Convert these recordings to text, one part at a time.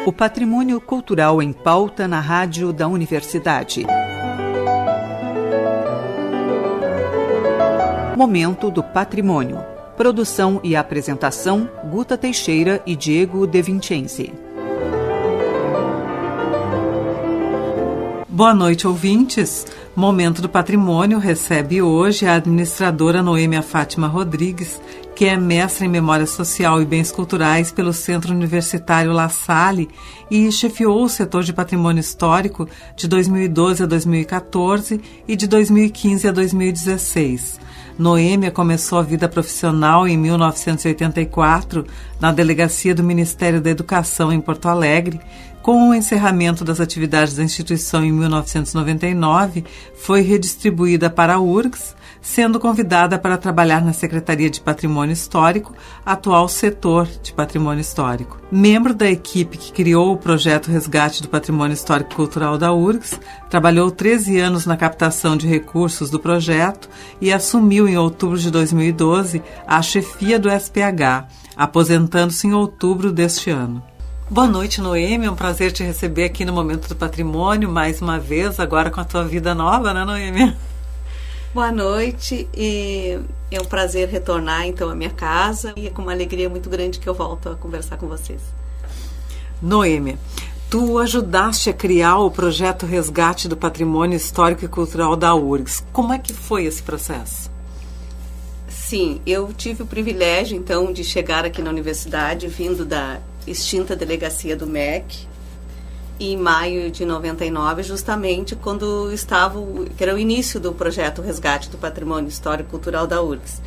O patrimônio cultural em pauta na rádio da Universidade. Momento do Patrimônio. Produção e apresentação, Guta Teixeira e Diego De Vincenzi. Boa noite, ouvintes. Momento do Patrimônio recebe hoje a administradora Noêmia Fátima Rodrigues, que é mestra em Memória Social e Bens Culturais pelo Centro Universitário La Salle e chefiou o setor de Patrimônio Histórico de 2012 a 2014 e de 2015 a 2016. Noêmia começou a vida profissional em 1984 na Delegacia do Ministério da Educação em Porto Alegre. Com o encerramento das atividades da instituição em 1999, foi redistribuída para a URGS, sendo convidada para trabalhar na Secretaria de Patrimônio Histórico, atual setor de Patrimônio Histórico. Membro da equipe que criou o projeto Resgate do Patrimônio Histórico Cultural da URGS, trabalhou 13 anos na captação de recursos do projeto e assumiu em outubro de 2012 a chefia do SPH, aposentando-se em outubro deste ano. Boa noite, Noêmia. É um prazer te receber aqui no Momento do Patrimônio, mais uma vez, agora com a tua vida nova, né, Noêmia? Boa noite, e é um prazer retornar, então, à minha casa, e é com uma alegria muito grande que eu volto a conversar com vocês. Noêmia, tu ajudaste a criar o projeto Resgate do Patrimônio Histórico e Cultural da URGS. Como é que foi esse processo? Sim, eu tive o privilégio, então, de chegar aqui na universidade, vindo da extinta delegacia do MEC, em maio de 99, justamente quando que era o início do projeto Resgate do Patrimônio Histórico e Cultural da URGS.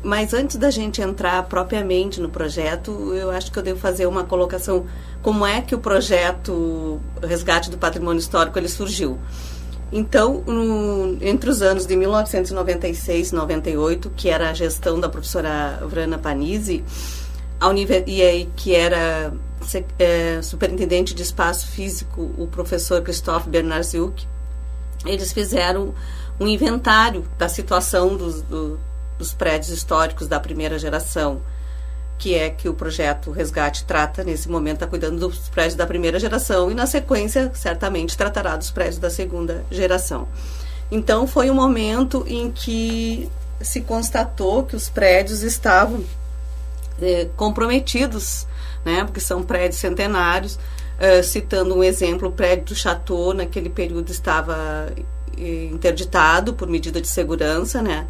Mas antes da gente entrar propriamente no projeto, eu acho que eu devo fazer uma colocação, como é que o projeto Resgate do Patrimônio Histórico ele surgiu. Então, entre os anos de 1996 e 98, que era a gestão da professora Vrana Panizzi, que era superintendente de espaço físico, o professor Christoph Bernardziuk, eles fizeram um inventário da situação dos prédios históricos da primeira geração, que o projeto Resgate trata, nesse momento, está cuidando dos prédios da primeira geração e, na sequência, certamente tratará dos prédios da segunda geração. Então, foi um momento em que se constatou que os prédios estavam comprometidos, né, porque são prédios centenários. Citando um exemplo, o prédio do Chateau, naquele período, estava interditado por medida de segurança, né?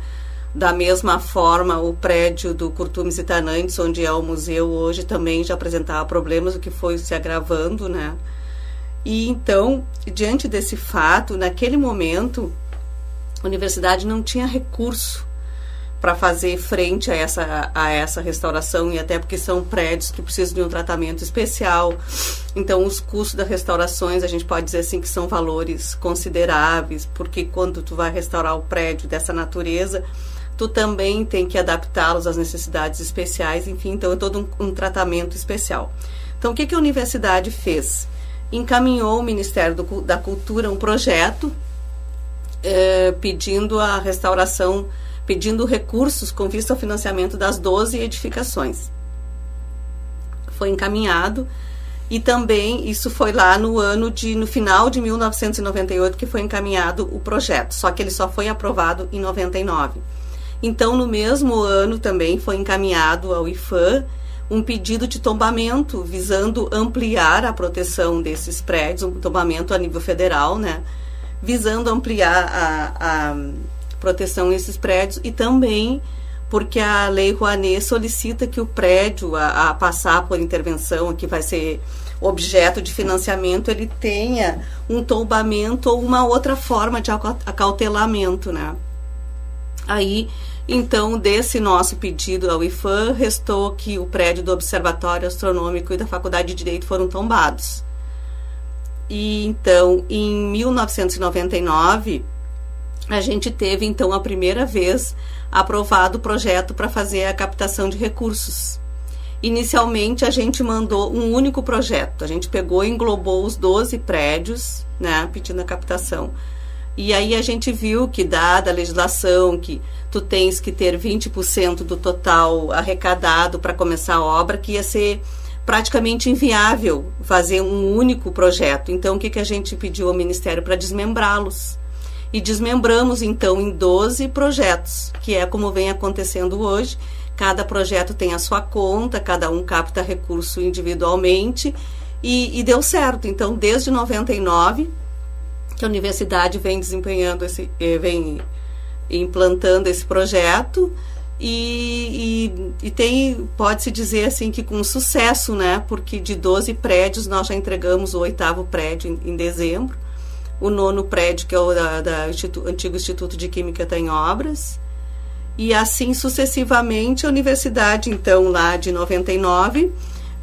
Da mesma forma, o prédio do Curtumes e Tanantes, onde é o museu hoje, também já apresentava problemas, o que foi se agravando, né? E então, diante desse fato, naquele momento, a universidade não tinha recurso para fazer frente a essa restauração, e até porque são prédios que precisam de um tratamento especial. Então, os custos das restaurações, a gente pode dizer assim que são valores consideráveis, porque quando tu vai restaurar o prédio dessa natureza, tu também tem que adaptá-los às necessidades especiais, enfim, então é todo um tratamento especial. Então, o que a universidade fez? Encaminhou ao Ministério da Cultura um projeto pedindo a restauração, pedindo recursos com vista ao financiamento das 12 edificações. Foi encaminhado, e também isso foi lá no final de 1998 que foi encaminhado o projeto, só que ele só foi aprovado em 99. Então, no mesmo ano também foi encaminhado ao IPHAN um pedido de tombamento visando ampliar a proteção desses prédios, um tombamento a nível federal, né, visando ampliar a proteção nesses prédios, e também porque a Lei Rouanet solicita que o prédio a passar por intervenção, que vai ser objeto de financiamento, ele tenha um tombamento ou uma outra forma de acautelamento, né? Aí, então, desse nosso pedido ao IPHAN, restou que o prédio do Observatório Astronômico e da Faculdade de Direito foram tombados. E então, em 1999, a gente teve, então, a primeira vez aprovado o projeto para fazer a captação de recursos. Inicialmente, a gente mandou um único projeto. A gente pegou e englobou os 12 prédios, né, pedindo a captação. E aí a gente viu que, dada a legislação, que tu tens que ter 20% do total arrecadado para começar a obra, que ia ser praticamente inviável fazer um único projeto. Então, o que a gente pediu ao Ministério? Para desmembrá-los. E desmembramos, então, em 12 projetos, que é como vem acontecendo hoje. Cada projeto tem a sua conta, cada um capta recurso individualmente, e deu certo. Então, desde 99, que a universidade vem desempenhando vem implantando esse projeto, e tem, pode-se dizer assim, que com sucesso, né? Porque de 12 prédios nós já entregamos o 8º prédio em dezembro, o 9º prédio, que é o antigo Instituto de Química, está em obras, e assim sucessivamente. A universidade, então, lá de 99,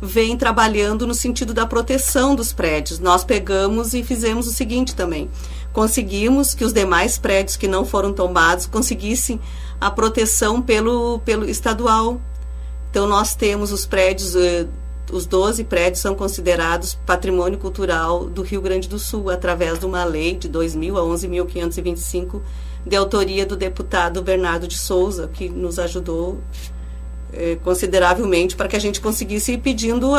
vem trabalhando no sentido da proteção dos prédios. Nós pegamos e fizemos o seguinte também: conseguimos que os demais prédios que não foram tombados conseguissem a proteção pelo estadual. Então, nós temos os prédios, os 12 prédios são considerados patrimônio cultural do Rio Grande do Sul, através de uma lei de 2000 a 11.525, de autoria do deputado Bernardo de Souza, que nos ajudou consideravelmente para que a gente conseguisse ir pedindo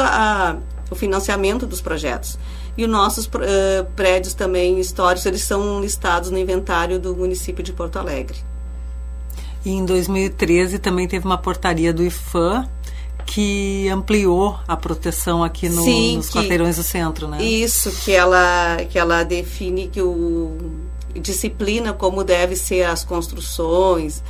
o financiamento dos projetos. E os nossos prédios também históricos, eles são listados no inventário do município de Porto Alegre. E em 2013 também teve uma portaria do IPHAN que ampliou a proteção aqui nos quarteirões do centro, né? Isso, que ela define que disciplina como deve ser as construções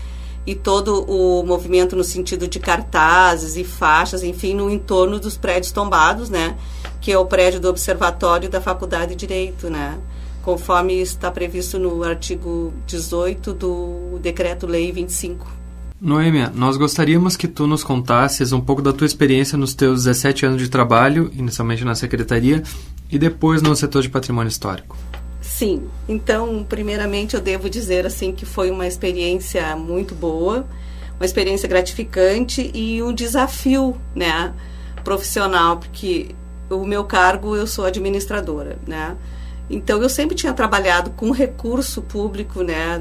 e todo o movimento no sentido de cartazes e faixas, enfim, no entorno dos prédios tombados, né? Que é o prédio do Observatório da Faculdade de Direito, né? Conforme está previsto no artigo 18 do Decreto-Lei 25. Noêmia, nós gostaríamos que tu nos contasses um pouco da tua experiência nos teus 17 anos de trabalho, inicialmente na Secretaria e depois no setor de Patrimônio Histórico. Sim, então, primeiramente eu devo dizer assim que foi uma experiência muito boa, uma experiência gratificante e um desafio, né, profissional, porque o meu cargo, eu sou administradora, né? Então, eu sempre tinha trabalhado com recurso público, né,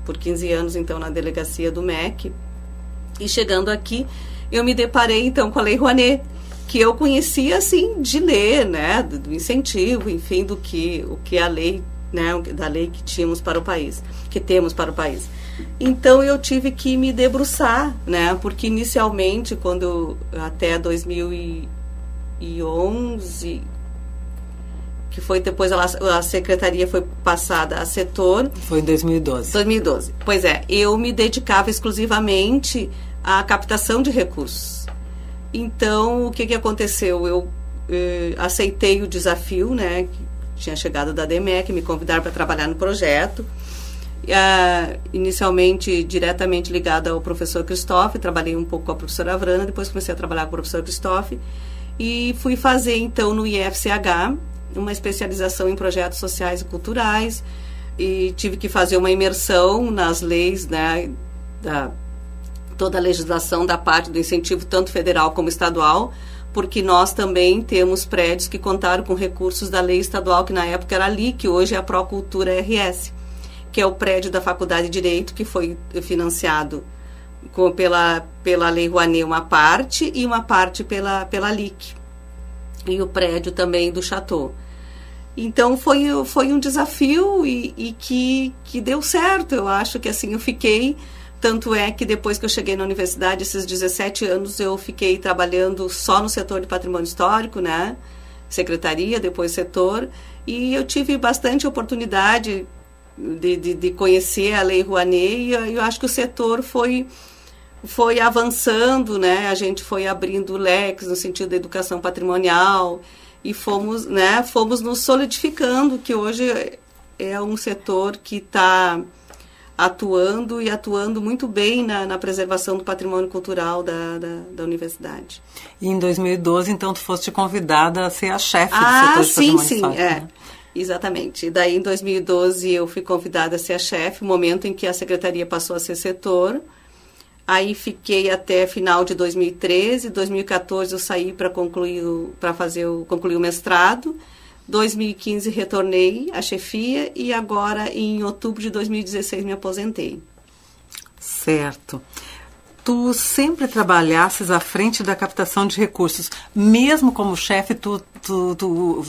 por 15 anos, então, na delegacia do MEC. E chegando aqui, eu me deparei, então, com a Lei Rouanet, que eu conhecia, assim, de ler, né, do incentivo, enfim, o que a lei, né, da lei que tínhamos para o país, que temos para o país. Então, eu tive que me debruçar, né, porque inicialmente, até 2011... que foi depois a secretaria foi passada a setor. Foi em 2012. 2012. Pois é, eu me dedicava exclusivamente à captação de recursos. Então, o que aconteceu? Eu aceitei o desafio, né, que tinha chegado da DEMEC, me convidaram para trabalhar no projeto. Inicialmente, diretamente ligada ao professor Cristóvão, trabalhei um pouco com a professora Vrana, depois comecei a trabalhar com o professor Cristóvão e fui fazer, então, no IFCH, uma especialização em projetos sociais e culturais, e tive que fazer uma imersão nas leis, né, toda a legislação da parte do incentivo, tanto federal como estadual, porque nós também temos prédios que contaram com recursos da lei estadual, que na época era a LIC, hoje é a Procultura RS, que é o prédio da Faculdade de Direito, que foi financiado pela Lei Rouanet, uma parte, e uma parte pela LIC. E o prédio também do Chateau. Então, foi um desafio e que deu certo. Eu acho que assim eu fiquei, tanto é que depois que eu cheguei na universidade, esses 17 anos, eu fiquei trabalhando só no setor de patrimônio histórico, né? Secretaria, depois setor, e eu tive bastante oportunidade de conhecer a Lei Rouanet, e eu acho que o setor foi avançando, né? A gente foi abrindo leques no sentido da educação patrimonial e fomos nos solidificando, que hoje é um setor que está atuando muito bem na preservação do patrimônio cultural da universidade. E em 2012, então, tu foste convidada a ser a chefe do setor de patrimônio histórico, né? Exatamente. E daí, em 2012, eu fui convidada a ser a chefe, momento em que a secretaria passou a ser setor. Aí fiquei até final de 2013, 2014 eu saí para concluir o mestrado, 2015 retornei à chefia e agora em outubro de 2016 me aposentei. Certo. tu sempre trabalhasses à frente da captação de recursos. Mesmo como chefe, tu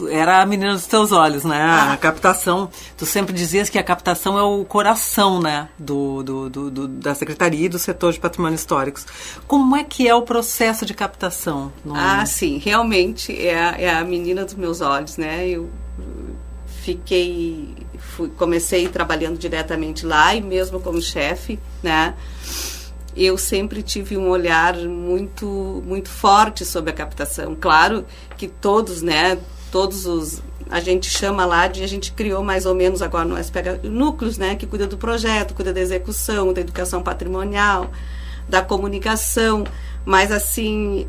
era a menina dos teus olhos, né? A captação, tu sempre dizias que a captação é o coração, né? Da Secretaria e do setor de patrimônio históricos. Como é que é o processo de captação? Sim, realmente é a menina dos meus olhos, né? Eu comecei trabalhando diretamente lá e mesmo como chefe, né? Eu sempre tive um olhar muito, muito forte sobre a captação. Claro que todos, né? A gente chama lá a gente criou mais ou menos agora no SPH núcleos, né? Que cuida do projeto, cuida da execução, da educação patrimonial, da comunicação, mas assim,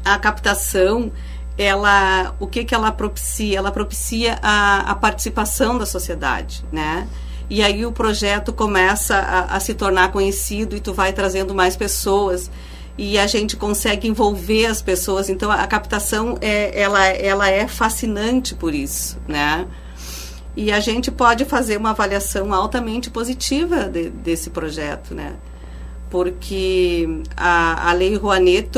a captação, o que ela propicia? Ela propicia a participação da sociedade, né? E aí o projeto começa a se tornar conhecido e tu vai trazendo mais pessoas e a gente consegue envolver as pessoas. Então a captação ela é fascinante por isso, né? E a gente pode fazer uma avaliação altamente positiva desse projeto, né? Porque a Lei Rouanet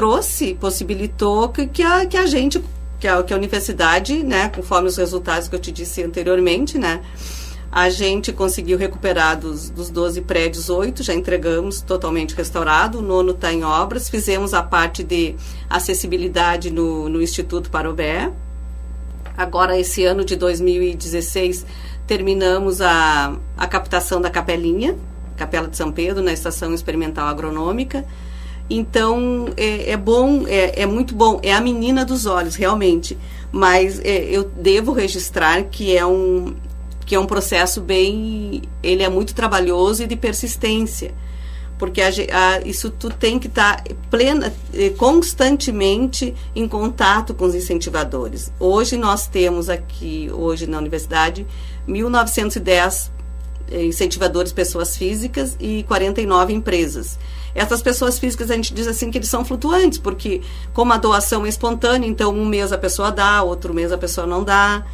possibilitou que a universidade, né, conforme os resultados que eu te disse anteriormente, né, a gente conseguiu recuperar dos 12 prédios, 8, já entregamos totalmente restaurado, o 9º está em obras, fizemos a parte de acessibilidade no Instituto Parobé. Agora, esse ano de 2016, terminamos a captação da Capela de São Pedro, na Estação Experimental Agronômica. Então, é bom, é muito bom, é a menina dos olhos, realmente, mas eu devo registrar que é um processo ele é muito trabalhoso e de persistência, porque isso tu tem que estar constantemente em contato com os incentivadores. Hoje nós temos aqui, na universidade, 1.910 incentivadores, pessoas físicas, e 49 empresas. Essas pessoas físicas, a gente diz assim que eles são flutuantes, porque como a doação é espontânea, então um mês a pessoa dá, outro mês a pessoa não dá,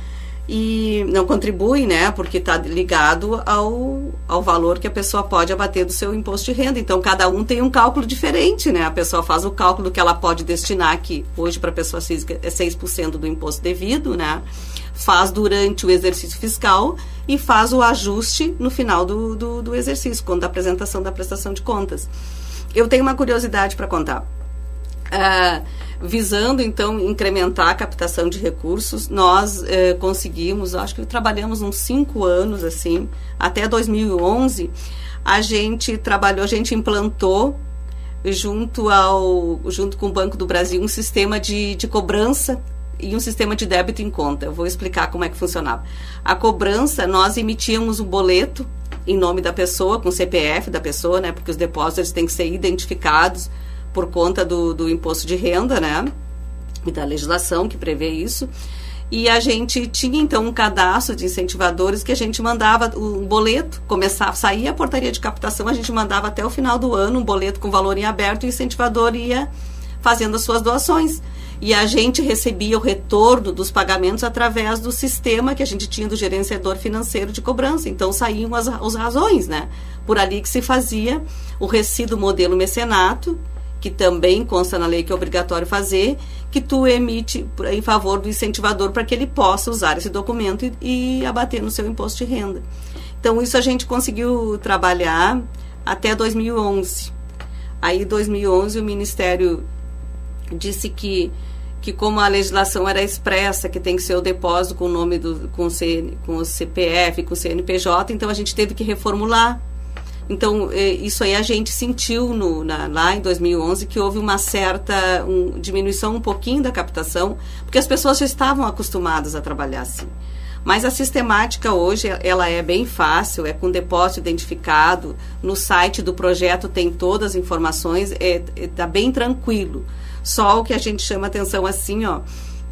e não contribui, né, porque está ligado ao valor que a pessoa pode abater do seu imposto de renda. Então, cada um tem um cálculo diferente, né? A pessoa faz o cálculo que ela pode destinar, que hoje para a pessoa física é 6% do imposto devido, né? Faz durante o exercício fiscal e faz o ajuste no final do exercício, quando da apresentação da prestação de contas. Eu tenho uma curiosidade para contar. Visando, então, incrementar a captação de recursos, nós conseguimos, acho que trabalhamos uns 5 anos, assim, até 2011, a gente implantou, junto com o Banco do Brasil, um sistema de cobrança e um sistema de débito em conta. Eu vou explicar como é que funcionava. A cobrança, nós emitíamos um boleto em nome da pessoa, com o CPF da pessoa, né, porque os depósitos eles têm que ser identificados por conta do imposto de renda, né, e da legislação que prevê isso. E a gente tinha, então, um cadastro de incentivadores que a gente mandava um boleto, saía a portaria de captação, a gente mandava até o final do ano um boleto com valor em aberto e o incentivador ia fazendo as suas doações. E a gente recebia o retorno dos pagamentos através do sistema que a gente tinha do gerenciador financeiro de cobrança. Então, saíam as razões, né? Por ali que se fazia o resíduo modelo mecenato, que também consta na lei que é obrigatório fazer, que tu emite em favor do incentivador para que ele possa usar esse documento e abater no seu imposto de renda. Então, isso a gente conseguiu trabalhar até 2011. Aí, em 2011, o Ministério disse que como a legislação era expressa, que tem que ser o depósito com o nome com o CPF, com o CNPJ, então a gente teve que reformular. Então, isso aí a gente sentiu lá em 2011 que houve uma certa diminuição um pouquinho da captação, porque as pessoas já estavam acostumadas a trabalhar assim. Mas a sistemática hoje, ela é bem fácil, é com depósito identificado, no site do projeto tem todas as informações, tá bem tranquilo. Só o que a gente chama atenção assim, ó,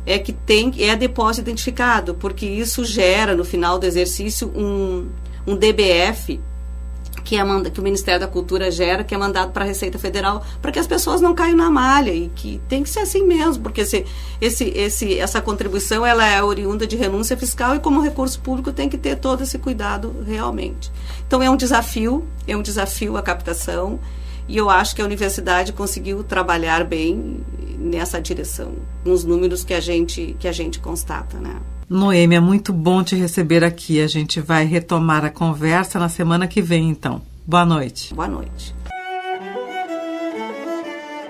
é que é depósito identificado, porque isso gera no final do exercício um DBF, que o Ministério da Cultura gera, que é mandado para a Receita Federal, para que as pessoas não caiam na malha, e que tem que ser assim mesmo, porque essa contribuição ela é oriunda de renúncia fiscal, e como recurso público tem que ter todo esse cuidado realmente. Então é um desafio a captação, e eu acho que a universidade conseguiu trabalhar bem nessa direção, nos números que a gente constata, né? Noêmia, é muito bom te receber aqui. A gente vai retomar a conversa na semana que vem, então. Boa noite. Boa noite.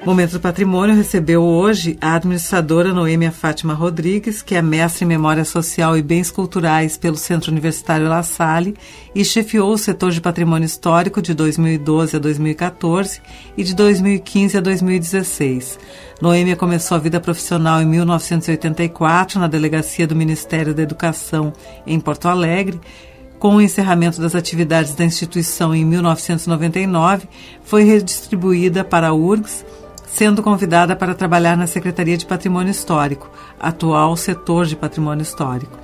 Momento do Patrimônio recebeu hoje a administradora Noêmia Fátima Rodrigues, que é mestre em Memória Social e Bens Culturais pelo Centro Universitário La Salle e chefiou o setor de Patrimônio Histórico de 2012 a 2014 e de 2015 a 2016. Noêmia começou a vida profissional em 1984 na delegacia do Ministério da Educação em Porto Alegre. Com o encerramento das atividades da instituição em 1999, foi redistribuída para a URGS, sendo convidada para trabalhar na Secretaria de Patrimônio Histórico, atual setor de Patrimônio Histórico.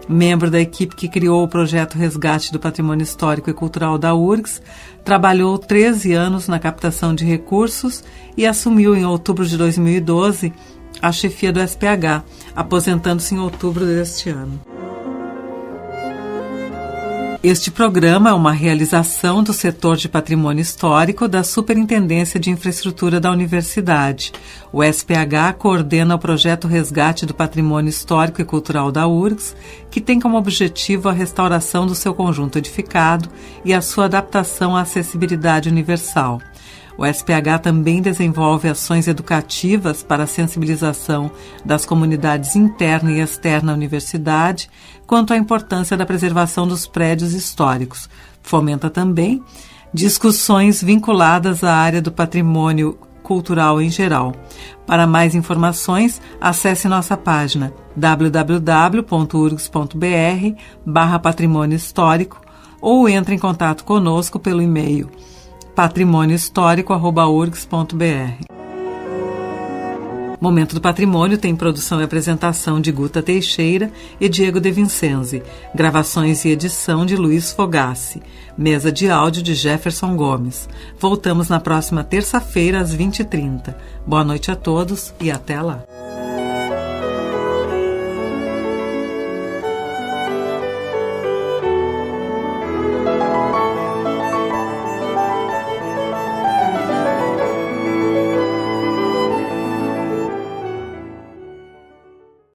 Membro da equipe que criou o projeto Resgate do Patrimônio Histórico e Cultural da URGS, trabalhou 13 anos na captação de recursos e assumiu em outubro de 2012 a chefia do SPH, aposentando-se em outubro deste ano. Este programa é uma realização do setor de patrimônio histórico da Superintendência de Infraestrutura da Universidade. O SPH coordena o projeto Resgate do Patrimônio Histórico e Cultural da URGS, que tem como objetivo a restauração do seu conjunto edificado e a sua adaptação à acessibilidade universal. O SPH também desenvolve ações educativas para a sensibilização das comunidades interna e externa à universidade quanto à importância da preservação dos prédios históricos. Fomenta também discussões vinculadas à área do patrimônio cultural em geral. Para mais informações, acesse nossa página www.urgs.br/patrimônio histórico ou entre em contato conosco pelo e-mail patrimôniohistórico@urgs.br. Momento do Patrimônio tem produção e apresentação de Guta Teixeira e Diego De Vincenzi, gravações e edição de Luiz Fogassi, mesa de áudio de Jefferson Gomes. Voltamos na próxima terça-feira às 20h30. Boa noite a todos e até lá.